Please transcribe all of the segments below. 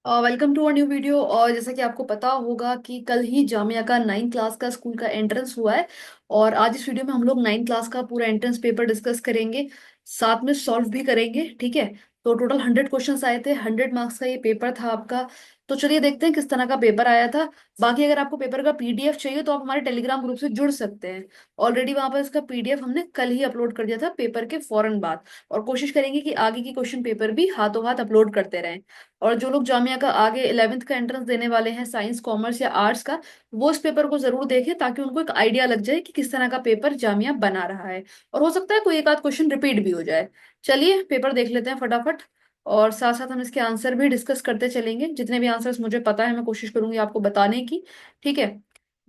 Welcome to a new video. और जैसा कि आपको पता होगा कि कल ही जामिया का 9th क्लास का स्कूल का एंट्रेंस हुआ है। और आज इस वीडियो में हम लोग 9th क्लास का पूरा एंट्रेंस पेपर डिस्कस करेंगे, साथ में सॉल्व भी करेंगे। ठीक है। तो टोटल 100 क्वेश्चंस आए थे, 100 मार्क्स का ये पेपर था आपका। तो चलिए देखते हैं किस तरह का पेपर आया था। बाकी अगर आपको पेपर का पीडीएफ चाहिए तो आप हमारे टेलीग्राम ग्रुप से जुड़ सकते हैं। ऑलरेडी वहां पर इसका पीडीएफ हमने कल ही अपलोड कर दिया था पेपर के फौरन बाद। और कोशिश करेंगे कि आगे की क्वेश्चन पेपर भी हाथों हाथ अपलोड करते रहें। और जो लोग जामिया का आगे 11th का एंट्रेंस देने वाले हैं, साइंस कॉमर्स या आर्ट्स का, वो इस पेपर को जरूर देखें ताकि उनको एक आइडिया लग जाए कि किस तरह का पेपर जामिया बना रहा है। और हो सकता है कोई एक आध क्वेश्चन रिपीट भी हो जाए। चलिए पेपर देख लेते हैं फटाफट। और साथ साथ हम इसके आंसर भी डिस्कस करते चलेंगे। जितने भी आंसर्स मुझे पता है मैं कोशिश करूंगी आपको बताने की। ठीक है।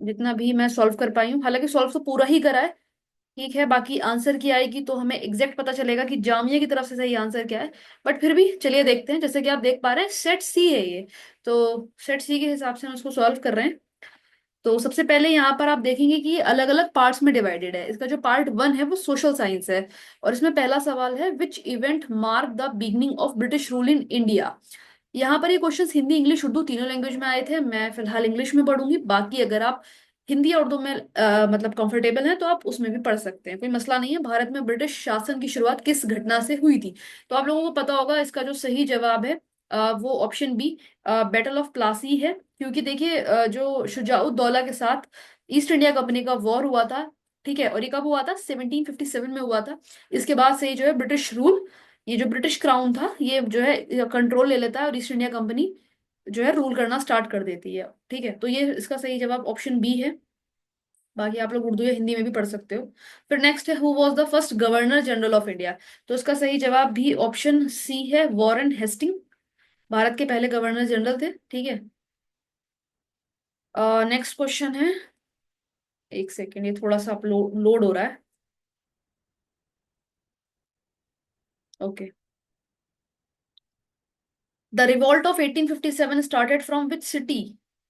जितना भी मैं सॉल्व कर पाई हूँ, हालांकि सॉल्व तो पूरा ही करा है। ठीक है, बाकी आंसर की आएगी तो हमें एग्जैक्ट पता चलेगा कि जामिया की तरफ से सही आंसर क्या है। बट फिर भी चलिए देखते हैं। जैसे कि आप देख पा रहे हैं, सेट सी है ये। तो सेट सी के हिसाब से हम इसको सॉल्व कर रहे हैं। तो सबसे पहले यहाँ पर आप देखेंगे कि ये अलग अलग पार्ट्स में डिवाइडेड है। इसका जो पार्ट 1 है वो सोशल साइंस है। और इसमें पहला सवाल है, which event mark the beginning of British rule in India. यहाँ पर ये क्वेश्चंस हिंदी इंग्लिश उर्दू तीनों लैंग्वेज में आए थे। मैं फिलहाल इंग्लिश में पढ़ूंगी, बाकी अगर आप हिंदी या उर्दू में मतलब कंफर्टेबल हैं तो आप उसमें भी पढ़ सकते हैं, कोई मसला नहीं है। भारत में ब्रिटिश शासन की शुरुआत किस घटना से हुई थी? तो आप लोगों को पता होगा इसका जो सही जवाब है वो option B, battle of Plassey है। क्योंकि देखिए जो शुजाउद्दौला के साथ ईस्ट इंडिया कंपनी का वॉर हुआ था। ठीक है, और ये कब हुआ था? 1757 में हुआ था। इसके बाद से ही जो है ब्रिटिश रूल, ये जो ब्रिटिश क्राउन था ये जो है कंट्रोल ले लेता है और ईस्ट इंडिया कंपनी जो है रूल करना स्टार्ट कर देती है। ठीक है, तो ये इसका सही जवाब ऑप्शन बी है। बाकी आप लोग उर्दू या हिंदी में भी पढ़ सकते हो। फिर नेक्स्ट है, who was the first governor general of India. तो इसका सही जवाब भी ऑप्शन सी है, वॉरेन हेस्टिंग। भारत के पहले गवर्नर जनरल थे। ठीक है। नेक्स्ट क्वेश्चन है, एक सेकेंड, ये थोड़ा सा लोड हो रहा है। Okay. The revolt of 1857 started from which city.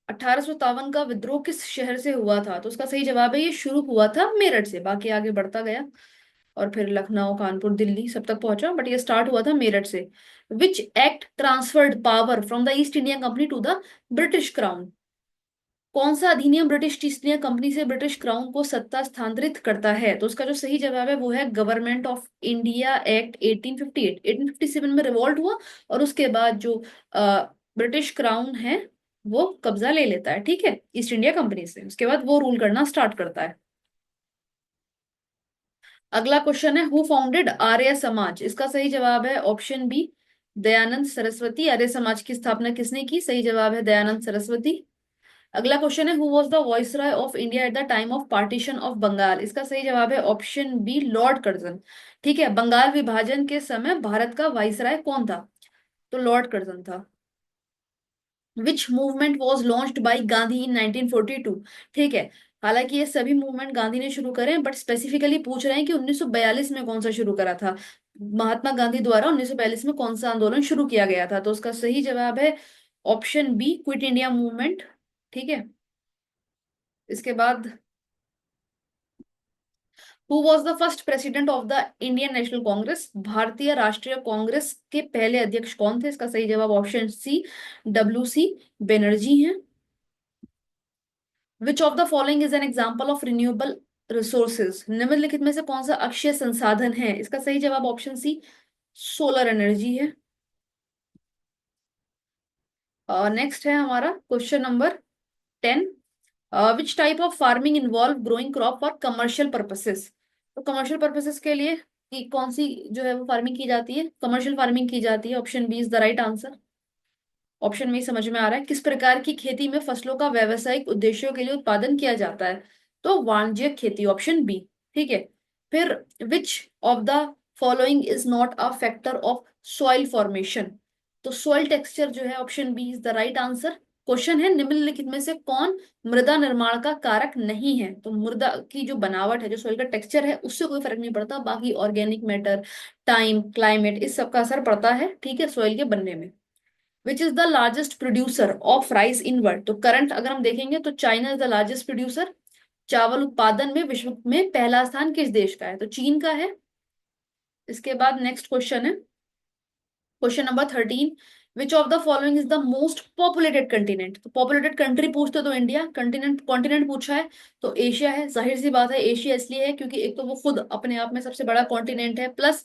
1857 का विद्रोह किस शहर से हुआ था? तो उसका सही जवाब है, ये शुरू हुआ था मेरठ से, बाकी आगे बढ़ता गया और फिर लखनऊ कानपुर दिल्ली सब तक पहुंचा, बट ये स्टार्ट हुआ था मेरठ से। Which act transferred power from the East India Company to the British Crown. कौन सा अधिनियम ब्रिटिश ईस्ट इंडिया कंपनी से ब्रिटिश क्राउन को सत्ता स्थानांतरित करता है? तो उसका जो सही जवाब है वो है गवर्नमेंट ऑफ इंडिया एक्ट 1858। 1857 में रिवॉल्ट हुआ और उसके बाद जो ब्रिटिश क्राउन है वो कब्जा ले लेता है, ठीक है, ईस्ट इंडिया कंपनी से। उसके बाद वो रूल करना स्टार्ट करता है। अगला क्वेश्चन है, हु फाउंडेड आर्य समाज। इसका सही जवाब है ऑप्शन बी, दयानंद सरस्वती। आर्य समाज की स्थापना किसने की? सही जवाब है दयानंद सरस्वती। अगला क्वेश्चन है, who was the viceroy of India at the time of partition of Bengal. इसका सही जवाब है ऑप्शन बी, लॉर्ड कर्जन। ठीक है, बंगाल विभाजन के समय भारत का वाइसराय कौन था? तो लॉर्ड कर्जन था। Which movement was launched by Gandhi in 1942। ठीक है, हालांकि ये सभी मूवमेंट गांधी ने शुरू करे हैं, बट स्पेसिफिकली पूछ रहे हैं कि 1942 में कौन सा शुरू करा था। महात्मा गांधी द्वारा 1942 में कौन सा आंदोलन शुरू किया गया था? तो उसका सही जवाब है option B, Quit India Movement. ठीक है। इसके बाद, who was the first president of the Indian National Congress. भारतीय राष्ट्रीय कांग्रेस के पहले अध्यक्ष कौन थे? इसका सही जवाब option C, W C Banerjee हैं। Which of the following is an example of renewable resources. निम्नलिखित में से कौन सा अक्षय संसाधन है? इसका सही जवाब ऑप्शन सी, सोलर एनर्जी है। नेक्स्ट है हमारा question number 10। Which type of farming involve growing crop for commercial purposes. तो कमर्शियल पर्पसेस के लिए कौन सी जो है वो फार्मिंग की जाती है? कमर्शियल फार्मिंग की जाती है। Option B is the right answer. Option में ही समझ में आ रहा है। किस प्रकार की खेती में फसलों का व्यावसायिक उद्देश्यों के लिए उत्पादन किया जाता है? तो वाणिज्यिक खेती, ऑप्शन बी। ठीक है। फिर which of the following is not a factor of soil formation. तो सॉइल टेक्सचर जो है, option B is the right answer. Question है, निम्नलिखित में से कौन मृदा निर्माण का कारक नहीं है? तो मृदा की जो बनावट है, जो सॉइल का टेक्सचर है, उससे कोई फर्क नहीं पड़ता, बाकी ऑर्गेनिक मैटर, टाइम, क्लाइमेट, इस सब का असर पड़ता है, ठीक है, सॉइल के बनने में। Which is the largest producer of rice in world. तो करंट अगर हम देखेंगे तो China is the largest producer. चावल उत्पादन में विश्व में पहला स्थान किस देश का है? तो चीन का है। इसके बाद नेक्स्ट क्वेश्चन है, question number 13। Which of the following is the most populated continent? तो पॉपुलेटेड कंट्री पूछते तो इंडिया, कंटिनेंट कॉन्टिनेंट पूछा है तो एशिया है। जाहिर सी बात है एशिया इसलिए है क्योंकि एक तो वो खुद अपने आप में सबसे बड़ा कॉन्टिनेंट है, प्लस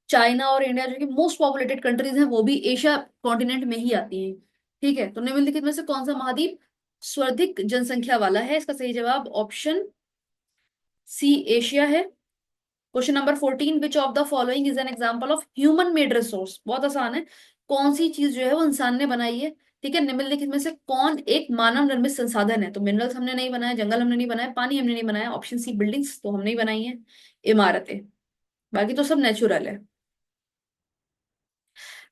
चाइना और इंडिया जो कि मोस्ट पॉपुलेटेड कंट्रीज हैं वो भी एशिया कॉन्टिनेंट में ही आती हैं। ठीक है, तो निम्नलिखित में से कौन सा महाद्वीप सर्वाधिक जनसंख्या वाला है? इसका सही जवाब ऑप्शन सी एशिया है। Question number 14, which of the following is an example of human made resource? बहुत आसान है, कौन सी चीज जो है वो इंसान ने बनाई है? ठीक है, निम्नलिखित में से कौन एक मानव निर्मित संसाधन है? तो मिनरल्स हमने नहीं बनाया, जंगल हमने नहीं बनाया, पानी हमने नहीं बनाया, ऑप्शन सी बिल्डिंग्स तो हमने ही बनाई है, इमारतें, बाकी तो सब नेचुरल है।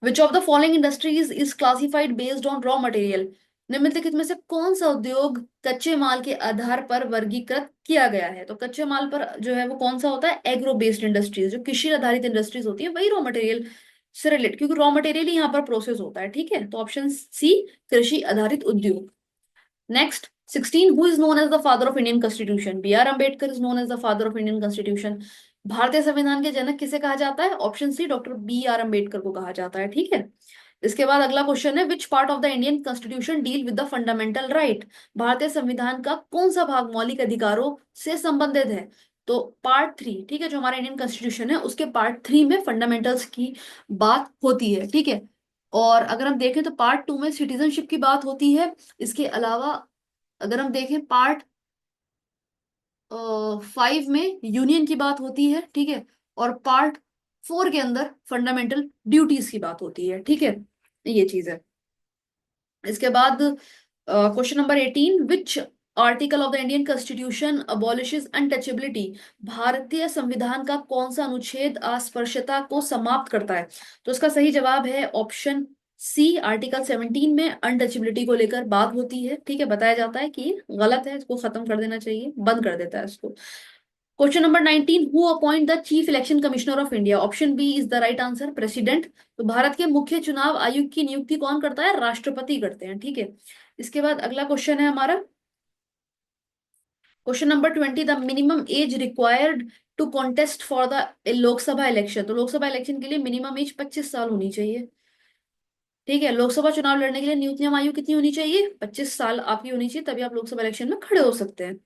Which of the following industries is classified based on raw material? निम्नलिखित में से कौन सा उद्योग कच्चे माल के आधार पर वर्गीकृत किया गया है? तो कच्चे माल पर जो है वो कौन सा होता है? एग्रो बेस्ड इंडस्ट्रीज, जो कृषि आधारित इंडस्ट्रीज होती है वही रॉ मटेरियल से रिलेट, क्योंकि रॉ मटेरियल ही यहाँ पर प्रोसेस होता है। ठीक है, तो ऑप्शन सी कृषि आधारित उद्योग। Next 16, who is known as the father of Indian constitution? B R Ambedkar is known as the father of Indian constitution. भारतीय संविधान के जनक किसे कहा जाता है? Option C doctor B R Ambedkar को कहा जाता है। ठीक है, इसके बाद अगला क्वेश्चन है, which part of the Indian constitution deal with the fundamental right? भारतीय संविधान का कौन सा भाग मौलिक अधिकारों से संबंधित है? तो पार्ट 3, ठीक है, जो हमारा इंडियन कॉन्स्टिट्यूशन है उसके पार्ट 3 में फंडामेंटल्स की बात होती है। ठीक है, और अगर हम देखें तो पार्ट 2 में सिटीजनशिप की बात होती है। इसके अलावा अगर हम देखें पार्ट 5 में यूनियन की बात होती है। ठीक है, और पार्ट 4 के अंदर फंडामेंटल ड्यूटीज की बात होती है। ठीक है, ये चीज है। इसके बाद question number 18, which article of the Indian constitution अबॉलिशेस untouchability? भारतीय संविधान का कौन सा अनुच्छेद अस्पृश्यता को समाप्त करता है? तो इसका सही जवाब है ऑप्शन सी, आर्टिकल 17 में अनटचेबिलिटी को लेकर बात होती है। ठीक है, बताया जाता है कि ये गलत है, इसको खत्म कर देना चाहिए, बंद कर देता है इसको। Question number 19, who appoint the chief election commissioner of India? Option B is the right answer, president. तो भारत के मुख्य चुनाव आयुक्त की नियुक्ति कौन करता है? राष्ट्रपति करते हैं। ठीक है, इसके बाद अगला क्वेश्चन है हमारा question number 20, the minimum age required to contest for the Lok Sabha election? तो लोकसभा इलेक्शन के लिए मिनिमम एज 25 साल होनी चाहिए। ठीक है, लोकसभा चुनाव लड़ने के लिए न्यूनतम आयु कितनी होनी चाहिए? 25 साल आपकी होनी चाहिए, तभी आप लोकसभा इलेक्शन में खड़े हो सकते हैं।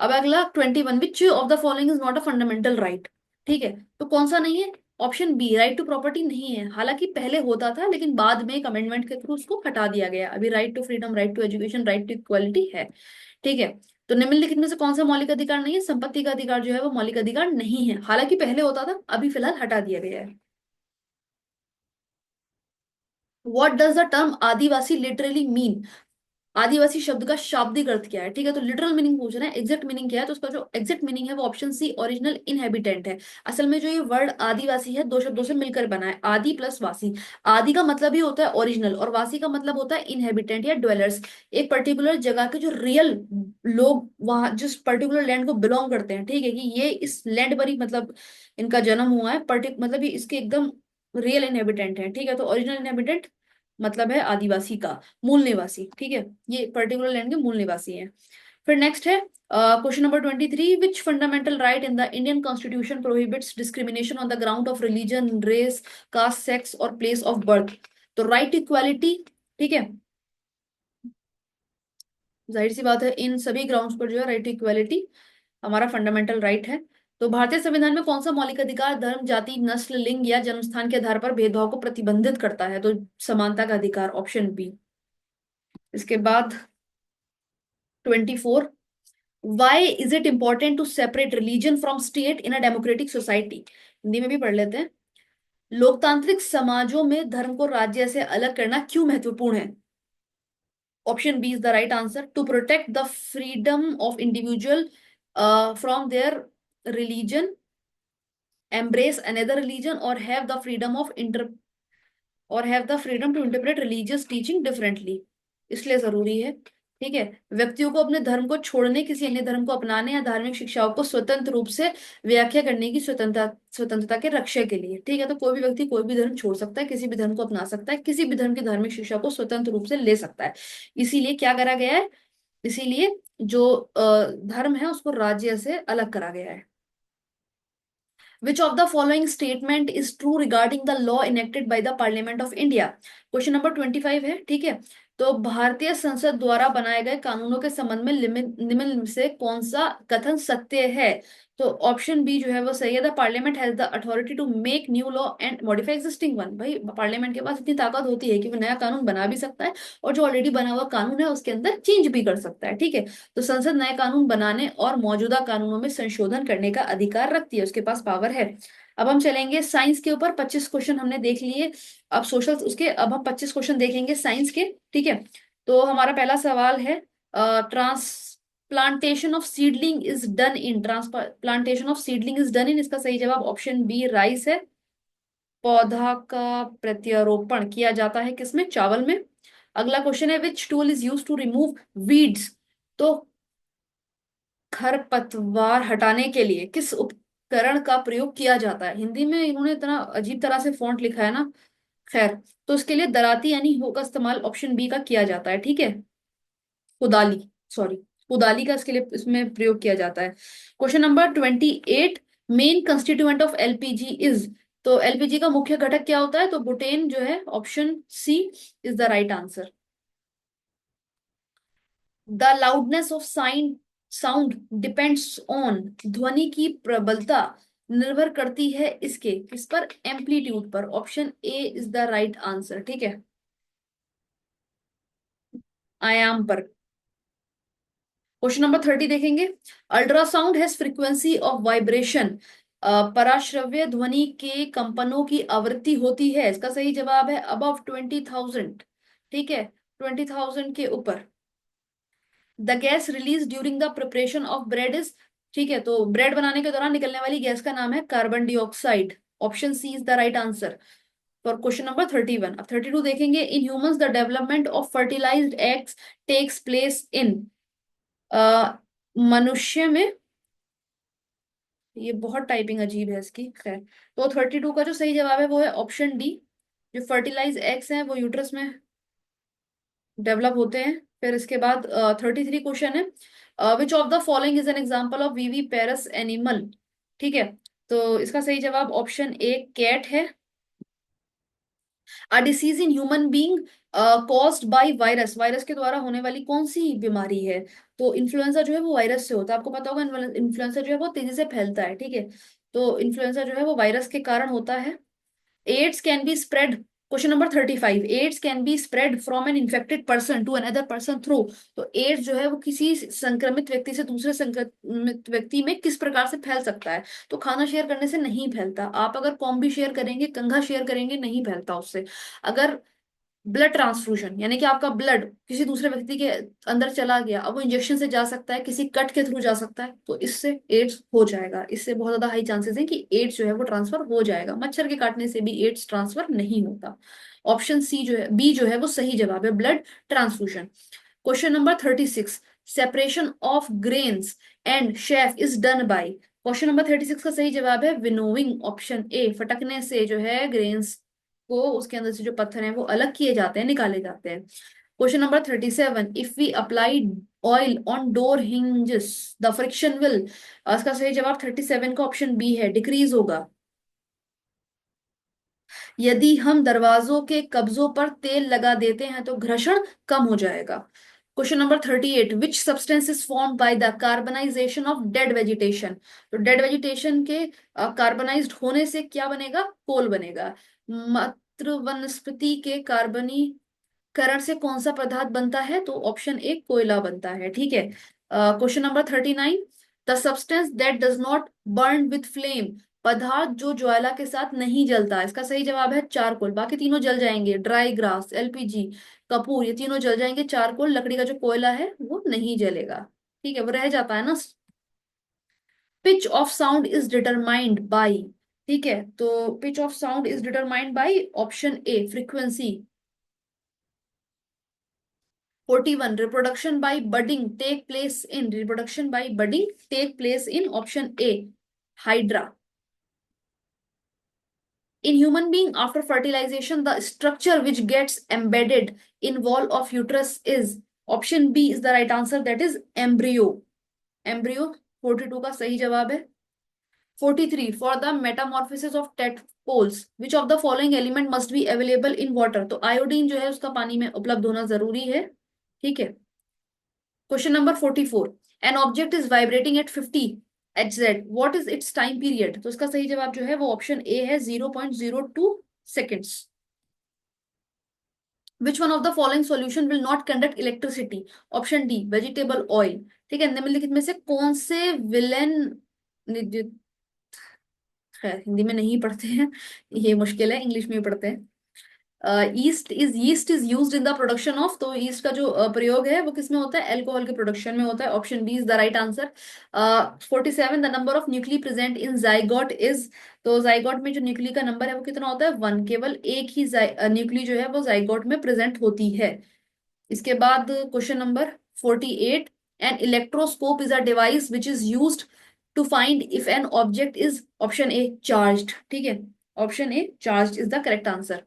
अब अगला 21, which of the following is not a fundamental right? ठीक है, तो कौन सा नहीं है? Option B, right to property नहीं है, हालांकि पहले होता था लेकिन बाद में एक अमेंडमेंट के थ्रू उसको हटा दिया गया। अभी right to freedom, right to education, right to equality है। ठीक है, तो निम्नलिखित में से कौन सा मौलिक अधिकार नहीं है? संपत्ति का अधिकार जो है वो मौलिक अधिकार नहीं है, हालांकि पहले होता था, अभी फिलहाल हटा दिया गया है। What does the term adivasi literally mean? Adivasi शब्द का शाब्दिक अर्थ क्या है? ठीक है, तो लिटरल मीनिंग पूछ रहे हैं, एग्जैक्ट मीनिंग क्या है? तो उसका जो एग्जैक्ट मीनिंग है वो ऑप्शन सी ओरिजिनल इनहेबिटेंट है। असल में जो ये वर्ड आदिवासी है दो शब्दों से मिलकर बना है, आदि प्लस वासी। आदि का मतलब ही होता है ओरिजिनल और वासी का मतलब होता है इनहेबिटेंट या ड्वेलर्स। एक पर्टिकुलर जगह के जो रियल लोग वहां जिस पर्टिकुलर लैंड को बिलोंग करते हैं, ठीक है, कि ये इस लैंड पर ही मतलब इनका जन्म हुआ है, मतलब ये इसके एकदम रियल इनहेबिटेंट है। ठीक है, तो ओरिजिनल इनहेबिटेंट मतलब है आदिवासी का मूल निवासी। ठीक है, ये पर्टिकुलर लैंड के मूल निवासी हैं। फिर नेक्स्ट है question number 23, which fundamental right in the Indian constitution prohibits discrimination on the ground of religion, race, caste, sex और प्लेस ऑफ बर्थ? तो राइट इक्वालिटी। ठीक है, जाहिर सी बात है इन सभी ग्राउंड्स पर जो है राइट इक्वालिटी हमारा फंडामेंटल राइट है। तो भारतीय संविधान में कौन सा मौलिक अधिकार धर्म, जाति, नस्ल, लिंग या जन्मस्थान के आधार पर भेदभाव को प्रतिबंधित करता है? तो समानता का अधिकार, ऑप्शन बी। इसके बाद 24, why is it important to separate religion from state in a democratic society? Hindi में भी पढ़ लेते हैं। लोकतांत्रिक समाजों में धर्म को राज्य से अलग करना क्यों महत्वपूर्ण है? Option B is the right answer, to protect the freedom of individual from their religion, embrace another religion और have the freedom of to interpret religious teaching differently. इसलिए जरूरी है। ठीक है, व्यक्तियों को अपने धर्म को छोड़ने, किसी अन्य धर्म को अपनाने या धार्मिक शिक्षाओं को स्वतंत्र रूप से व्याख्या करने की स्वतंत्रता के रक्षा के लिए। ठीक है, तो कोई भी व्यक्ति कोई भी धर्म छोड़ सकता है, किसी भी धर्म को अपना सकता है, किसी भी धर्म की धार्मिक शिक्षा को स्वतंत्र रूप से ले सकता है। इसीलिए क्या करा गया है? इसीलिए जो धर्म है उसको राज्य से अलग करा गया है। Which of the following statement is true regarding the law enacted by the parliament of India. Question number 25 है, ठीक है। तो भारतीय संसद द्वारा बनाए गए कानूनों के संबंध में निम्न में से कौन सा कथन सत्य है। तो ऑप्शन बी जो है वो सही है, the parliament has the authority to make new law and modify existing one. भाई पार्लियामेंट के पास इतनी ताकत होती है कि वो नया कानून बना भी सकता है और जो ऑलरेडी बना हुआ कानून है उसके अंदर चेंज भी कर सकता है, ठीक है। तो संसद नए कानून बनाने और मौजूदा कानूनों में संशोधन करने का अधिकार रखती है, उसके पास पावर है। अब हम चलेंगे साइंस के ऊपर, 25 क्वेश्चन हमने देख लिए। अब सोशल उसके, अब हम 25 क्वेश्चन देखेंगे साइंस के, ठीक है। तो हमारा पहला सवाल है, transplantation of seedling is done in, transplantation of seedling is done in, इसका सही जवाब ऑप्शन बी राइस है। पौधा का प्रत्यारोपण किया जाता है किसमें, चावल में। अगला क्वेश्चन है, which tool is use to remove weeds. तो खरपतवार हटाने के लिए किस उपकरण का प्रयोग किया जाता है। हिंदी में इन्होंने इतना अजीब तरह से फॉन्ट लिखा है ना, खैर। तो इसके लिए दराती यानी हो का इस्तेमाल ऑप्शन बी का किया जाता है, ठीक है। कुदाली, सॉरी, कुदाली का इसके लिए इसमें प्रयोग किया जाता है। Question number 28, main constituent of LPG is. तो एलपीजी का मुख्य घटक क्या होता है, तो बुटेन जो है, option C is the right answer. The loudness of sound depends on, ध्वनि की प्रबलता निर्भर करती है इसके किस पर, एम्पलीट्यूड पर। Option A is the right answer, ठीक है, आयाम पर। क्वेश्चन नंबर 30 देखेंगे, ultrasound has frequency of vibration. पराश्रव्य ध्वनि के कंपनों की आवृत्ति होती है, इसका सही जवाब है अबव 20,000, ठीक है, 20,000 के ऊपर। The gas release during the preparation of bread is, ठीक है, तो ब्रेड बनाने के दौरान निकलने वाली गैस का नाम है carbon dioxide. Option C is the right answer for question number 31। अब 32 देखेंगे, in humans the development of fertilised eggs takes place in. मनुष्य में, ये बहुत टाइपिंग अजीब है इसकी, खैर। तो 32 का जो सही जवाब है वो है ऑप्शन डी। जो फर्टिलाइज एग्स हैं वो यूट्रस में डेवलप होते हैं। फिर इसके बाद 33 क्वेश्चन है, which of the following is an example of viviparous animal, ठीक है। तो इसका सही जवाब ऑप्शन ए कैट है। A disease in human being caused by virus, virus के द्वारा होने वाली कौन सी बीमारी है। तो इन्फ्लुएंजा जो है वो वायरस से होता है, आपको पता होगा इन्फ्लुएंजा जो है वो तेजी से फैलता है, ठीक है। तो इन्फ्लुएंजा जो है वो वायरस के कारण होता है। AIDS can be spread, question number 35, AIDS can be spread from an infected person to another person through. तो एड्स जो है वो किसी संक्रमित व्यक्ति से दूसरे संक्रमित व्यक्ति में किस प्रकार से फैल सकता है। तो खाना शेयर करने से नहीं फैलता, आप अगर कॉम भी शेयर करेंगे, कंघा शेयर करेंगे, नहीं फैलता उससे। अगर ब्लड ट्रांसफ्यूजन यानी कि आपका ब्लड किसी दूसरे व्यक्ति के अंदर चला गया, अब वो इंजेक्शन से जा सकता है, किसी कट के थ्रू जा सकता है, तो इससे एड्स हो जाएगा। इससे बहुत ज्यादा हाई चांसेस है कि एड्स जो है वो ट्रांसफर हो जाएगा। मच्छर के काटने से भी एड्स ट्रांसफर नहीं होता। ऑप्शन सी जो है, बी जो है वो सही जवाब है, blood transfusion. Question number 36, separation of grains and chef is done by. Question number 36 का सही जवाब है विनोविंग, ऑप्शन ए, फटकने से जो है ग्रेन्स को, उसके अंदर से जो पत्थर हैं वो अलग किए जाते हैं, निकाले जाते हैं। Question number 37, if we apply oil on door hinges the friction will, इसका सही जवाब 37 का ऑप्शन बी है, डिक्रीज होगा। यदि हम दरवाजों के कब्जों पर तेल लगा देते हैं तो घर्षण कम हो जाएगा। Question number 38, which substance is formed by the carbonisation of dead vegetation. तो डेड वेजिटेशन के कार्बनाइज्ड होने से क्या बनेगा, कोल बनेगा। मातृ वनस्पति के कार्बनीकरण से कौन सा पदार्थ बनता है, तो ऑप्शन ए कोयला बनता है, ठीक है। Question number 39, the substance that does not burn with flame, पदार्थ जो ज्वाला के साथ नहीं जलता, इसका सही जवाब है चारकोल। बाकी तीनों जल जाएंगे, ड्राई ग्रास, एलपीजी, कपूर, ये तीनों जल जाएंगे। चारकोल, लकड़ी का जो कोयला है वो नहीं जलेगा, ठीक है, वो रह जाता है ना। Pitch of sound is determined by, ठीक है, तो pitch of sound is determined by option A frequency. 41, reproduction by budding take place in, reproduction by budding take place in option A hydra। In human being after fertilization the structure which gets embedded in wall of uterus is, option B is the right answer, that is embryo। embryo 42 का सही जवाब है। 43, for the Metamorphosis of tadpoles which of the following element must be available in water? तो iodine जो है उसका पानी में उपलब्ध होना जरूरी है, ठीक है। Question number 44, N object is vibrating eight 50 H Z, what is it's time period? तो इसका सही जवाब जो है वो ऑप्शन ए है, 0.02 seconds. Which one of the following solution will not conduct electricity? Option D, vegetable oil. ठीक है, निम्नलिखित में से कौन से विलेन, खैर हिंदी में नहीं पढ़ते हैं, ये मुश्किल है, इंग्लिश में ही पढ़ते हैं। Yeast is used in the production of, तो यीस्ट का जो प्रयोग है वो किसमें होता है? अल्कोहल के प्रोडक्शन में होता है। Option B is the right answer. 47, the number of nuclei present in zygote is, तो जाइगोट में जो न्यूक्ली का नंबर है वो कितना होता है? 1, केवल एक ही न्यूक्ली जो है वो जाइगोट में प्रेजेंट होती है। इसके बाद question number 48, an electroscope is a device which is used to find if an object is, option A, charged. ठीक है, option A charged is the correct answer.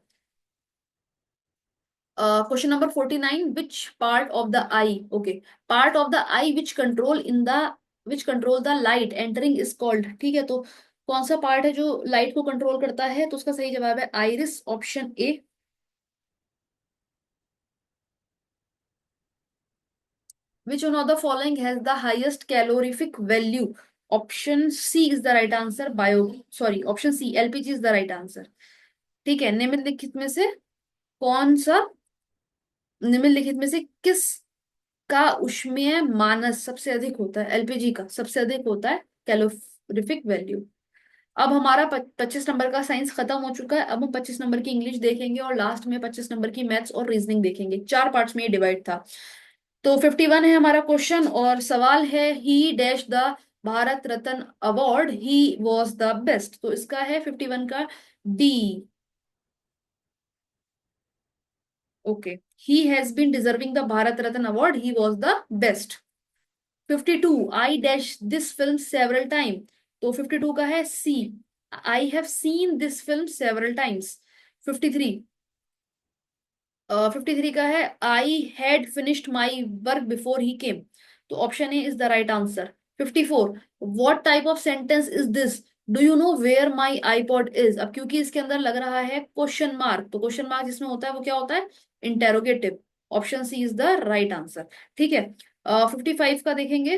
Question number 49, which part of the eye, okay, part of the eye which control the light entering is called? ठीक है, तो कौन सा part है जो light को कंट्रोल करता है? तो उसका सही जवाब है iris, option A. Which one of the following has the highest calorific value? Option C is the right answer, option C, LPG is the right answer। ठीक है, निम्नलिखित में से किस का ऊष्मीय मानस सबसे अधिक होता है? एलपीजी का सबसे अधिक होता है कैलोरीफिक वैल्यू। अब हमारा 25 नंबर का साइंस खत्म हो चुका है। अब हम 25 नंबर की इंग्लिश देखेंगे और लास्ट में 25 नंबर की मैथ्स और रीजनिंग देखेंगे। 4 पार्ट्स में ये डिवाइड था। तो 51 है हमारा क्वेश्चन और सवाल है, he dash the Bharat Ratna award, he was the best. तो इसका है 51 का D, okay, he has been deserving the Bharat Ratna award, he was the best. 52, I dash this film several time, तो 52 का है C, I have seen this film several times. 53, 53 का है, I had finished my work before he came, तो option A is the right answer. 54, what type of sentence is this, do you know where my iPod is? अब क्योंकि इसके अंदर लग रहा है क्वेश्चन मार्क, तो क्वेश्चन मार्क जिसमें होता है वो क्या होता है? Interrogative. Option C is the right answer. ठीक है, 55 का देखेंगे,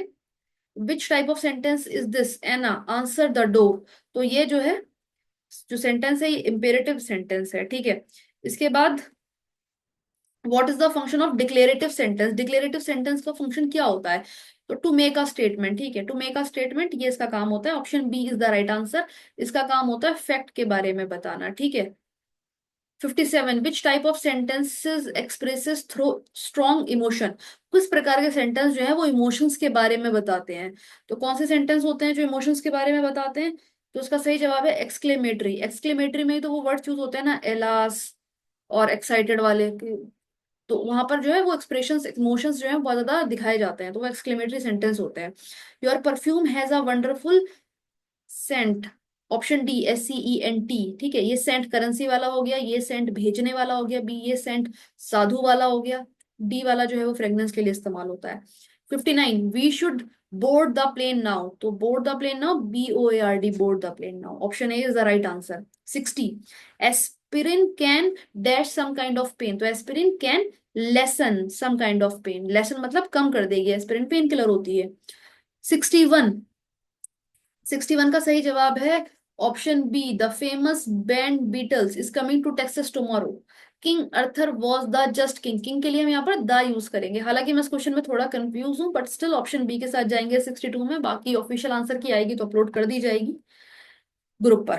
which type of sentence is this, Anna answer the door, तो ये जो है जो सेंटेंस है ये इंपेरेटिव सेंटेंस है। ठीक है, इसके बाद what is the function of declarative sentence? Declarative sentence का फंक्शन क्या होता है? तो टू मेक अ स्टेटमेंट। ठीक है, टू मेक अ स्टेटमेंट ये इसका काम होता है। Option B is the right answer. इसका काम होता है फैक्ट के बारे में बताना। ठीक है, 57, विच type of sentences expresses through strong emotion? किस प्रकार के सेंटेंस जो है वो इमोशंस के बारे में बताते हैं? तो कौन से सेंटेंस होते हैं जो इमोशंस के बारे में बताते हैं? तो उसका सही जवाब है एक्सक्लेमेटरी। एक्सक्लेमेटरी में ही तो वो वर्ड यूज होते हैं ना, एलास और एक्साइटेड वाले, तो वहां पर जो है वो एक्सप्रेशंस इमोशंस जो है बहुत ज्यादा दिखाए जाते हैं, तो वो एक्सक्लेमेटरी सेंटेंस होते हैं। Your perfume has a wonderful scent, option D, SCENT। ठीक है, ये सेंट करेंसी वाला हो गया, ये सेंट भेजने वाला हो गया, बी ये सेंट साधु वाला हो गया, डी वाला जो है वो फ्रेग्रेंस के लिए इस्तेमाल होता है। 59, we should board the plane now, तो board the plane now, BOARD, board the plane now, option A is the right answer. 60, aspirin can dash some kind of pain, तो aspirin can lessen some kind of pain, lessen मतलब कम कर देगी, aspirin pain killer होती है। 61, 61 का सही जवाब है option B, the famous band Beatles is coming to Texas tomorrow, King Arthur was the just king. King के लिए हम यहाँ पर द यूज करेंगे। हालांकि मैं इस क्वेश्चन में थोड़ा कंफ्यूज हूँ, बट स्टिल ऑप्शन बी के साथ जाएंगे 62 में। बाकी ऑफिशियल आंसर की आएगी तो अपलोड कर दी जाएगी ग्रुप पर।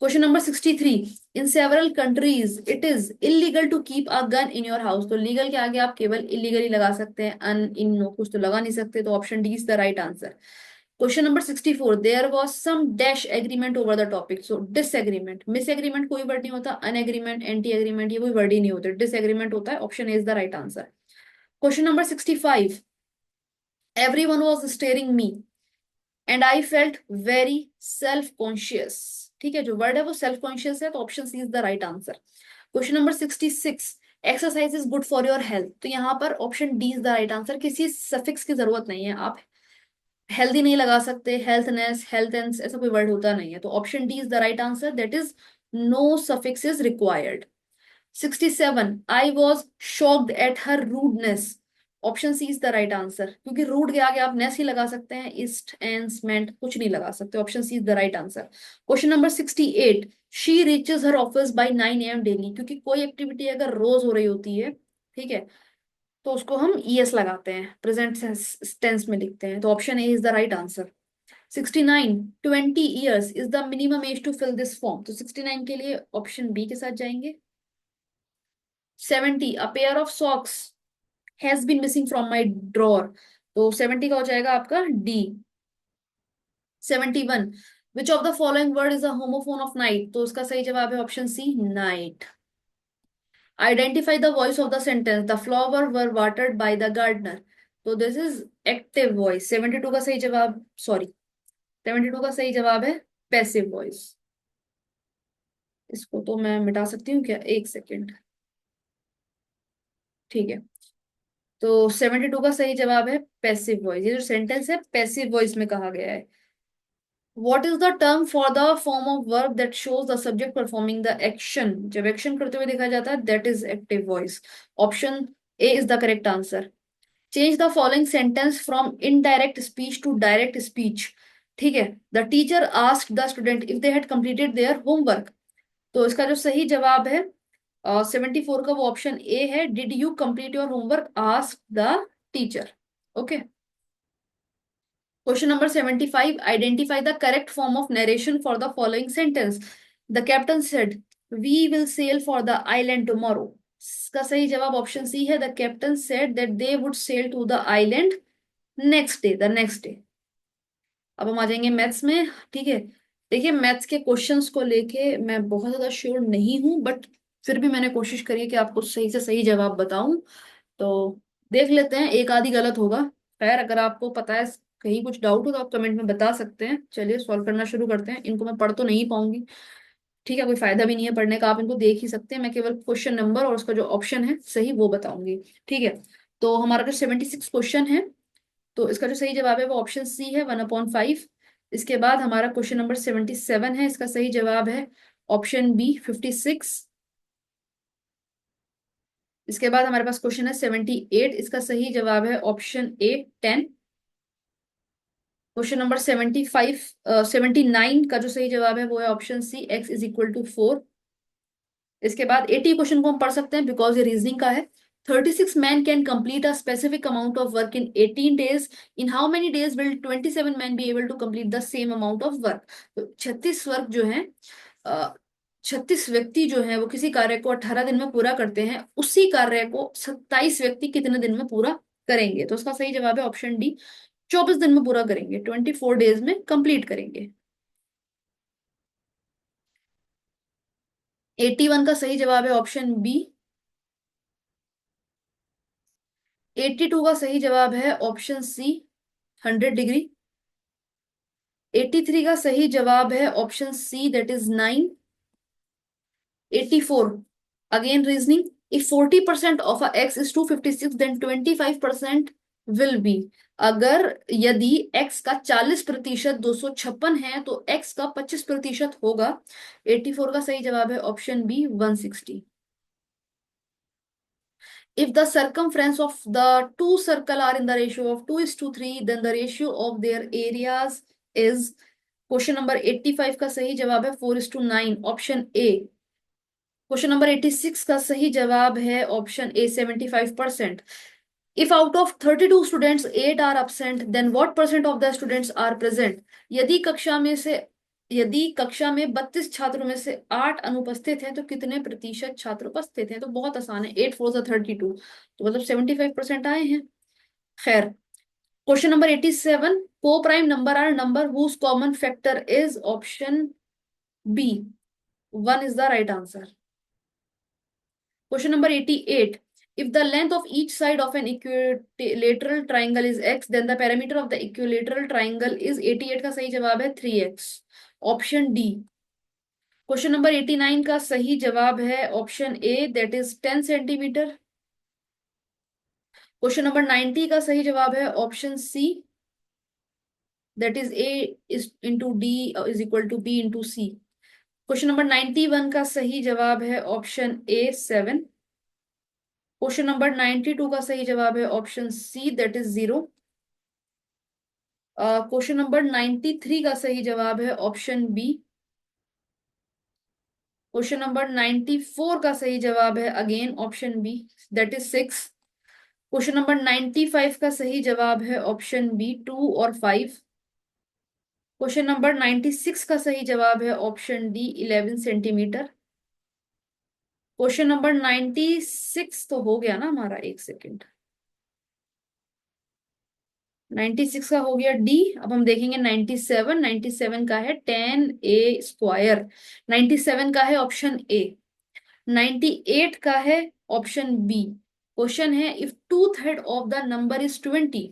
Question number 63, in several countries it is illegal to keep a gun in your house, तो लीगल के आगे आप केवल इलीगली लगा सकते हैं, अन इन नो कुछ तो लगा नहीं सकते, तो option D is the right answer. Question number 64, there was some dash agreement over the topic, so disagreement, misagreement कोई वर्ड नहीं होता, अनएग्रीमेंट, एंटी एग्रीमेंट ये कोई वर्ड ही नहीं होते, डिसएग्रीमेंट होता है। Option A is the right answer. Question number 65, everyone was steering me and I felt very self conscious. ठीक है, जो वर्ड है वो सेल्फ कॉन्शियस है, तो option C is the right answer. Question number 66, exercise is good for your health, तो यहाँ पर option D is the right answer. किसी सफिक्स की जरूरत नहीं है, आप हेल्दी नहीं लगा सकते, हेल्थनेस, हेल्थेंस, ऐसा कोई वर्ड होता नहीं है। तो option D is the right answer, that is no suffix is required. 67, I was shocked at her rudeness. Option C is the right answer, क्योंकि रूड के आगे आप नेस ही लगा सकते हैं, इस्ट एंस मेंट कुछ नहीं लगा सकते। Option C is the right answer. Question number 68, she reaches her office by 9 AM डेली। क्योंकि कोई एक्टिविटी अगर रोज हो रही होती है, ठीक है, तो उसको हम ईएस लगाते हैं, प्रेजेंट टेंस में लिखते हैं। तो option A is the right answer. 69, 20 years is the minimum age to fill this form. तो 69 के लिए ऑप्शन बी के साथ जाएंगे। 70, a pair of socks has been missing from my drawer. तो 70 का हो जाएगा आपका D. 71, which of the following word is a homophone of night. तो उसका सही जवाब है option C, night. Identify the voice of the sentence, the flower were watered by the gardener. तो दिस इज एक्टिव वॉइस। 72 का सही जवाब, sorry, 72 का सही जवाब है पैसिव वॉइस। इसको तो मैं मिटा सकती हूँ क्या, एक सेकेंड। ठीक है, तो 72 का सही जवाब है पैसिव वॉइस। ये जो सेंटेंस है पैसिव वॉइस में कहा गया है। What is the term for the form of verb that shows the subject performing the action? जब एक्शन करते हुए देखा जाता है, that is active voice. Option A is the correct answer. Change the following sentence from indirect speech to direct speech. ठीक है, the teacher asked the student if they had completed their homework. तो इसका जो सही जवाब है 74 का, वो ऑप्शन ए है, did you complete your homework, ask the teacher. Okay. Question number 75. Identify the correct form of narration for the following sentence. The captain said, "We will sail for the island tomorrow." इसका सही जवाब option C है, the captain said that they would sail to the island next day, the next day. अब हम आ जाएंगे maths में। ठीक है, देखिए मैथ्स के क्वेश्चंस को लेके मैं बहुत ज्यादा श्योर नहीं हूं, बट फिर भी मैंने कोशिश करी है कि आपको सही से सही जवाब बताऊं। तो देख लेते हैं, एक आधी गलत होगा। खैर, अगर आपको पता है, कहीं कुछ डाउट हो तो आप कमेंट में बता सकते हैं। चलिए सॉल्व करना शुरू करते हैं। इनको मैं पढ़ तो नहीं पाऊंगी, ठीक है, कोई फायदा भी नहीं है पढ़ने का, आप इनको देख ही सकते हैं। मैं केवल क्वेश्चन नंबर और उसका जो ऑप्शन है सही वो बताऊंगी। ठीक है, तो हमारा जो 76 क्वेश्चन है, तो इसका जो सही जवाब है वो ऑप्शन सी है, 1/5। इसके बाद हमारा क्वेश्चन नंबर 77 है, इसका सही जवाब है ऑप्शन बी, 56। इसके बाद हमारे पास क्वेश्चन है 78, इसका सही जवाब है ऑप्शन ए, 10। क्वेश्चन नंबर 75, 79 का जो सही जवाब है वो है ऑप्शन सी, x = 4। इसके बाद 80 क्वेश्चन को हम पढ़ सकते हैं बिकॉज ये रीजनिंग का है। 36 man can complete a specific amount of work in 18 days। In how many days will 27 man be able to complete the same amount of work. तो 36 वर्क जो है, 36 व्यक्ति जो है वो किसी कार्य को 18 दिन में पूरा करते हैं, उसी कार्य को 27 व्यक्ति कितने दिन में पूरा करेंगे। तो उसका सही जवाब है ऑप्शन डी, 24 दिन में पूरा करेंगे, 24 days में कंप्लीट करेंगे। 81 का सही जवाब है ऑप्शन बी। 82 का सही जवाब है ऑप्शन सी, 100 डिग्री। 83 का सही जवाब है option C, that is 9। 84, again reasoning, if 40% of a x is 256 then 25% will be. अगर यदि x का 40% 256 है तो x का 25% होगा। 84 का सही जवाब है option B, 160। If the circumference of the two circle are in the ratio of 2:3, then the ratio of their areas is। Question number 85 का सही जवाब है 4:9, ऑप्शन ए। क्वेश्चन नंबर 86 का सही जवाब है option A, 75%। If out of 32 students 8 are absent, then what percent of the students are present. यदि कक्षा में 32 छात्रों में से 8 अनुपस्थित हैं तो कितने प्रतिशत छात्र उपस्थित हैं। तो बहुत आसान है, 8 4 32, तो मतलब 75% आए हैं। खैर, question number 87, coprime number are number whose common factor is, option B, 1 is the right answer. Question number 88, if the length of each side of an equilateral triangle is x, then the perimeter of the equilateral triangle is 88 का सही जवाब है 3x, option D. Question number 89 का सही जवाब है option A, that is 10 centimetre. Question number 90 का सही जवाब है option C, that is A is into D is equal to B into C. Question number 91 का सही जवाब है ऑप्शन ए 7। क्वेश्चन नंबर 92 का सही जवाब है option C that is 0। Question number 93 का सही जवाब है ऑप्शन बी। क्वेश्चन नंबर 94 का सही जवाब है again option B that is 6। Question number 95 का सही जवाब है ऑप्शन बी 2 और 5। क्वेश्चन नंबर 96 का सही जवाब है option D 11 centimetre. Question number 96 तो हो गया ना हमारा, एक सेकेंड। 96 का हो गया डी। अब हम देखेंगे 97। 97 का है 10a²। 97 का है ऑप्शन ए। 98 का है ऑप्शन बी। क्वेश्चन है इफ टूथ हेड of the number is 20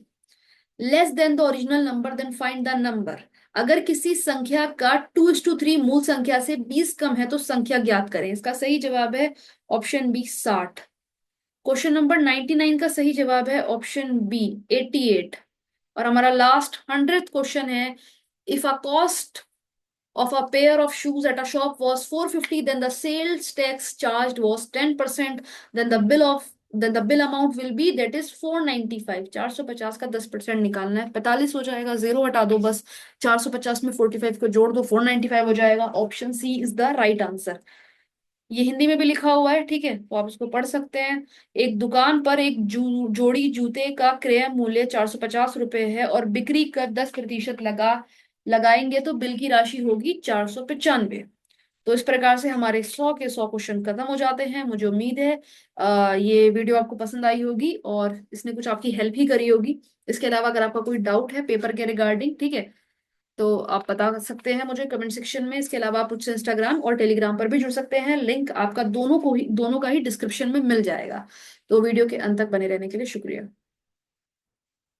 less than the original number then find the number. अगर किसी संख्या का 2:3 मूल संख्या से 20 कम है तो संख्या ज्ञात करें। इसका सही जवाब है ऑप्शन बी 60। क्वेश्चन नंबर 99 का सही जवाब है ऑप्शन बी 88। और हमारा लास्ट 100th क्वेश्चन है if a cost of a pair of shoes at a shop was 450, then the sales tax charged was 10%, then the bill amount will be that is 495। 450 का 10% निकालना है, 45 हो जाएगा, zero हटा दो बस, 450 में 45 को जोड़ दो, 495 हो जाएगा। Option C is the right answer. ये हिंदी में भी लिखा हुआ है, ठीक है, तो आप इसको पढ़ सकते हैं। एक दुकान पर एक जोड़ी जूते का क्रय मूल्य 450 रुपए है और बिक्री कर 10% लगाएंगे तो बिल की राशि होगी 495। तो इस प्रकार से हमारे 100 के 100 क्वेश्चन खत्म हो जाते हैं। मुझे उम्मीद है ये वीडियो आपको पसंद आई होगी और इसने कुछ आपकी हेल्प ही करी होगी। इसके अलावा अगर आपका कोई डाउट है पेपर के रिगार्डिंग, ठीक है, तो आप बता सकते हैं मुझे कमेंट सेक्शन में। इसके अलावा आप मुझसे इंस्टाग्राम और टेलीग्राम पर भी जुड़ सकते हैं। लिंक आपका दोनों का ही डिस्क्रिप्शन में मिल जाएगा। तो वीडियो के अंत तक बने रहने के लिए शुक्रिया।